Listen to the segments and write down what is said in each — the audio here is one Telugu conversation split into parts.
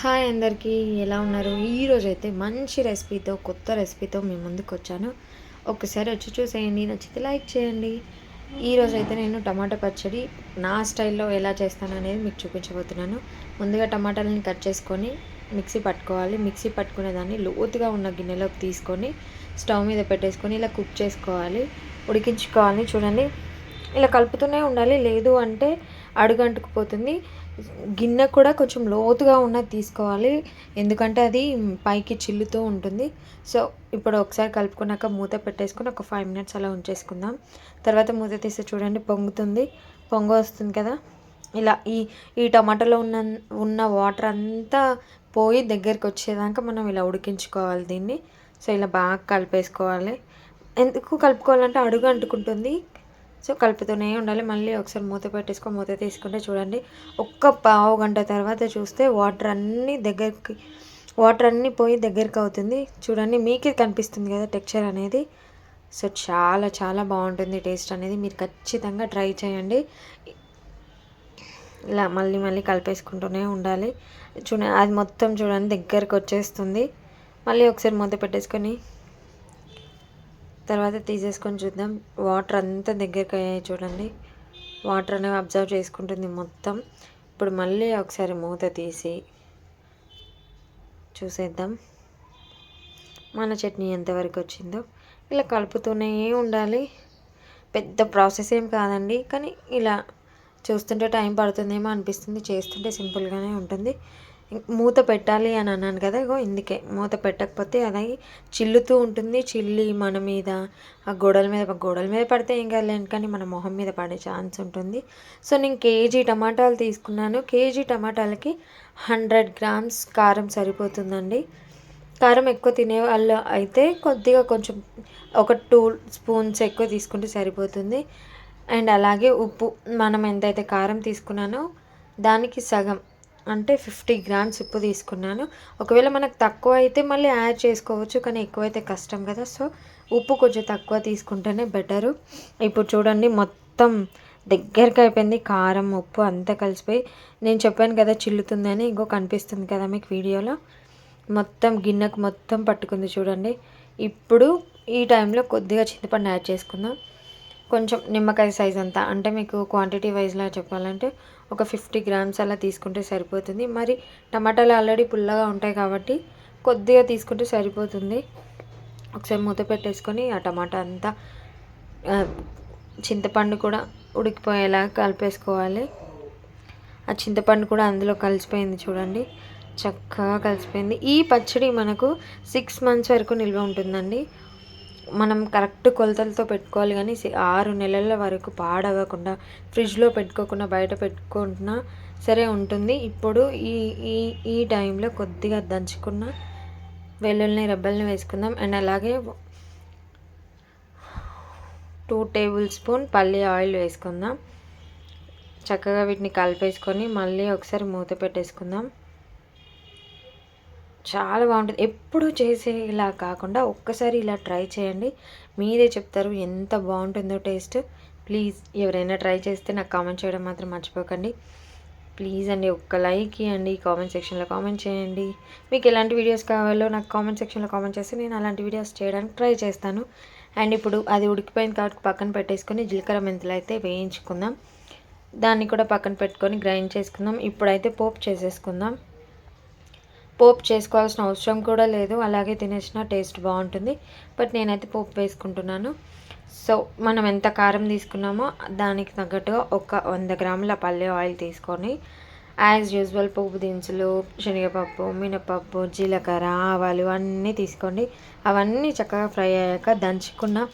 హాయ్ అందరికీ, ఎలా ఉన్నారు? ఈరోజైతే మంచి రెసిపీతో, కొత్త రెసిపీతో మీ ముందుకు వచ్చాను. ఒక్కసారి వచ్చి చూసేయండి, నచ్చితే లైక్ చేయండి. ఈరోజైతే నేను టమాటా పచ్చడి నా స్టైల్లో ఎలా చేస్తాననేది మీకు చూపించబోతున్నాను. ముందుగా టమాటాలని కట్ చేసుకొని మిక్సీ పట్టుకోవాలి. మిక్సీ పట్టుకునే దాన్ని లోతుగా ఉన్న గిన్నెలోకి తీసుకొని స్టవ్ మీద పెట్టేసుకొని ఇలా కుక్ చేసుకోవాలి, ఉడికించుకోవాలి. చూడండి, ఇలా కలుపుతూనే ఉండాలి, లేదు అంటే అడుగంటుకుపోతుంది. గిన్నె కూడా కొంచెం లోతుగా ఉన్నది తీసుకోవాలి, ఎందుకంటే అది పైకి చిల్లుతూ ఉంటుంది. సో ఇప్పుడు ఒకసారి కలుపుకున్నాక మూత పెట్టేసుకొని ఒక 5 మినిట్స్ అలా ఉంచేసుకుందాం. తర్వాత మూత తీసి చూడండి, పొంగుతుంది, పొంగు వస్తుంది కదా. ఇలా ఈ ఈ టమాటాలో ఉన్న వాటర్ అంతా పోయి దగ్గరికి వచ్చేదాకా మనం ఇలా ఉడికించుకోవాలి దీన్ని. సో ఇలా బాగా కలిపేసుకోవాలి. ఎందుకు కలుపుకోవాలంటే అడుగు అంటుకుంటుంది, సో కలుపుతూనే ఉండాలి. మళ్ళీ ఒకసారి మూత పెట్టేసుకొని మూత తీసుకుంటే చూడండి, ఒక్క పావు గంట తర్వాత చూస్తే వాటర్ అన్నీ పోయి దగ్గరికి అవుతుంది. చూడండి, మీకే కనిపిస్తుంది కదా టెక్స్చర్ అనేది. సో చాలా చాలా బాగుంటుంది టేస్ట్ అనేది. మీరు ఖచ్చితంగా ట్రై చేయండి. ఇలా మళ్ళీ మళ్ళీ కలిపేసుకుంటూనే ఉండాలి. చూడండి, అది మొత్తం చూడండి దగ్గరకు వచ్చేస్తుంది. మళ్ళీ ఒకసారి మూత పెట్టేసుకొని తర్వాత తీసేసుకొని చూద్దాం. వాటర్ అంతా దగ్గరికి అయ్యాయి చూడండి, వాటర్ అనేవి అబ్జర్వ్ చేసుకుంటుంది మొత్తం. ఇప్పుడు మళ్ళీ ఒకసారి మూత తీసి చూసేద్దాం మన చట్నీ ఎంతవరకు వచ్చిందో. ఇలా కలుపుతూనే ఉండాలి. పెద్ద ప్రాసెస్ ఏం కాదండి, కానీ ఇలా చూస్తుంటే టైం పడుతుందేమో అనిపిస్తుంది, చేస్తుంటే సింపుల్గానే ఉంటుంది. మూత పెట్టాలి అని అన్నాను కదా, ఇగో ఇందుకే మూత పెట్టకపోతే అది చిల్లుతూ ఉంటుంది. చిల్లి మన మీద, ఆ గోడల మీద పడితే ఏం కాదులేండి, కానీ మన మొహం మీద పడే ఛాన్స్ ఉంటుంది. సో నేను కేజీ టమాటాలు తీసుకున్నాను. కేజీ టమాటాలకి 100 గ్రామ్స్ కారం సరిపోతుందండి. కారం ఎక్కువ తినే వాళ్ళు అయితే కొద్దిగా కొంచెం ఒక 2 స్పూన్స్ ఎక్కువ తీసుకుంటే సరిపోతుంది. అండ్ అలాగే ఉప్పు, మనం ఎంతైతే కారం తీసుకున్నానో దానికి సగం, అంటే 50 గ్రామ్స్ ఉప్పు తీసుకున్నాను. ఒకవేళ మనకు తక్కువ అయితే మళ్ళీ యాడ్ చేసుకోవచ్చు, కానీ ఎక్కువైతే కష్టం కదా. సో ఉప్పు కొంచెం తక్కువ తీసుకుంటేనే బెటరు. ఇప్పుడు చూడండి, మొత్తం దగ్గరికి అయిపోయింది. కారం ఉప్పు అంతా కలిసిపోయి, నేను చెప్పాను కదా చిల్లుతుందని, ఇంకో కనిపిస్తుంది కదా మీకు వీడియోలో, మొత్తం గిన్నెకు మొత్తం పట్టుకుంది చూడండి. ఇప్పుడు ఈ టైంలో కొద్దిగా చింతపండు యాడ్ చేసుకుందాం. కొంచెం నిమ్మకాయ సైజ్ అంతా, అంటే మీకు క్వాంటిటీ వైజ్లా చెప్పాలంటే ఒక 50 గ్రామ్స్ అలా తీసుకుంటే సరిపోతుంది. మరి టమాటాలు ఆల్రెడీ పుల్లగా ఉంటాయి కాబట్టి కొద్దిగా తీసుకుంటే సరిపోతుంది. ఒకసారి మూత పెట్టేసుకొని ఆ టమాటా అంతా, చింతపండు కూడా ఉడికిపోయేలా కలిపేసుకోవాలి. ఆ చింతపండు కూడా అందులో కలిసిపోయింది చూడండి, చక్కగా కలిసిపోయింది. ఈ పచ్చడి మనకు 6 మంత్స్ వరకు నిల్వ ఉంటుందండి. మనం కరెక్ట్ కొలతలతో పెట్టుకోవాలి, కానీ 6 నెలల వరకు పాడవకుండా ఫ్రిడ్జ్లో పెట్టుకోకుండా బయట పెట్టుకుంటున్నా సరే ఉంటుంది. ఇప్పుడు ఈ ఈ ఈ టైంలో కొద్దిగా దంచుకున్న వెల్లుల్లి రెబ్బల్ని వేసుకుందాం. అండ్ అలాగే 2 టేబుల్ స్పూన్ పల్లి ఆయిల్ వేసుకుందాం. చక్కగా వీటిని కలిపేసుకొని మళ్ళీ ఒకసారి మూత పెట్టేసుకుందాం. చాలా బాగుంటుంది. ఎప్పుడు చేసేలా కాకుండా ఒక్కసారి ఇలా ట్రై చేయండి, మీరే చెప్తారు ఎంత బాగుంటుందో టేస్ట్. ప్లీజ్ ఎవరైనా ట్రై చేస్తే నాకు కామెంట్ చేయడం మాత్రం మర్చిపోకండి. ప్లీజ్ అండి, ఒక్క లైక్ ఇవ్వండి, కామెంట్ సెక్షన్లో కామెంట్ చేయండి. మీకు ఎలాంటి వీడియోస్ కావాలో నాకు కామెంట్ సెక్షన్లో కామెంట్ చేస్తే నేను అలాంటి వీడియోస్ చేయడానికి ట్రై చేస్తాను. అండ్ ఇప్పుడు అది ఉడికిపోయింది కాబట్టి పక్కన పెట్టేసుకొని జీలకర్ర మెంతులు అయితే వేయించుకుందాం. దాన్ని కూడా పక్కన పెట్టుకొని గ్రైండ్ చేసుకుందాం. ఇప్పుడైతే పోపు చేసేసుకుందాం. పోపు చేసుకోవాల్సిన అవసరం కూడా లేదు, అలాగే తినేసిన టేస్ట్ బాగుంటుంది. బట్ నేనైతే పోపు వేసుకుంటున్నాను. సో మనం ఎంత కారం తీసుకున్నామో దానికి తగ్గట్టుగా ఒక 100 గ్రాముల పల్లి ఆయిల్ తీసుకొని యాజ్ యూజువల్ పోపు దినుసులు, శనగపప్పు, మినపప్పు, జీలకర్ర, ఆవాలు అన్నీ తీసుకోండి. అవన్నీ చక్కగా ఫ్రై అయ్యాక దంచుకున్న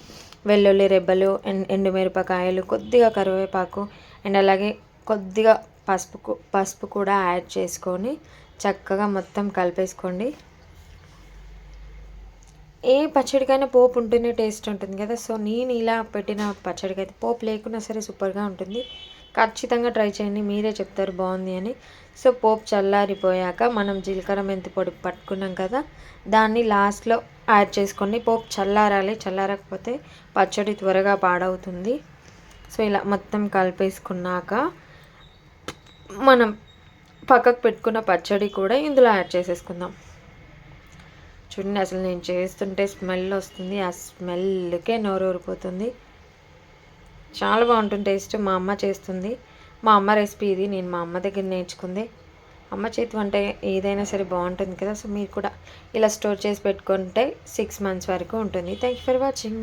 వెల్లుల్లి రెబ్బలు, ఎండుమిరపకాయలు, కొద్దిగా కరివేపాకు అండ్ అలాగే కొద్దిగా పసుపు కూడా యాడ్ చేసుకొని చక్కగా మొత్తం కలిపేసుకోండి. ఏ పచ్చడికైనా పోపు ఉంటేనే టేస్ట్ ఉంటుంది కదా. సో నేను ఇలా పెట్టిన పచ్చడికి అయితే పోపు లేకున్నా సరే సూపర్గా ఉంటుంది. ఖచ్చితంగా ట్రై చేయండి, మీరే చెప్తారు బాగుంది అని. సో పోపు చల్లారిపోయాక మనం జీలకర్ర మెంతి పొడి పట్టుకున్నాం కదా, దాన్ని లాస్ట్లో యాడ్ చేసుకోండి. పోపు చల్లారాలి, చల్లారకపోతే పచ్చడి త్వరగా పాడవుతుంది. సో ఇలా మొత్తం కలిపేసుకున్నాక మనం పక్కకు పెట్టుకున్న పచ్చడి కూడా ఇందులో యాడ్ చేసేసుకుందాం. చూడండి అసలు నేను చేస్తుంటే స్మెల్ వస్తుంది, ఆ స్మెల్కే నోరు ఊరిపోతుంది. చాలా బాగుంటుంది టేస్ట్. మా అమ్మ చేస్తుంది, మా అమ్మ రెసిపీ ఇది. నేను మా అమ్మ దగ్గర నేర్చుకుంది. అమ్మ చేతి వంట ఏదైనా సరే బాగుంటుంది కదా. సో మీరు కూడా ఇలా స్టోర్ చేసి పెట్టుకుంటే 6 months వరకు ఉంటుంది. Thank you for watching.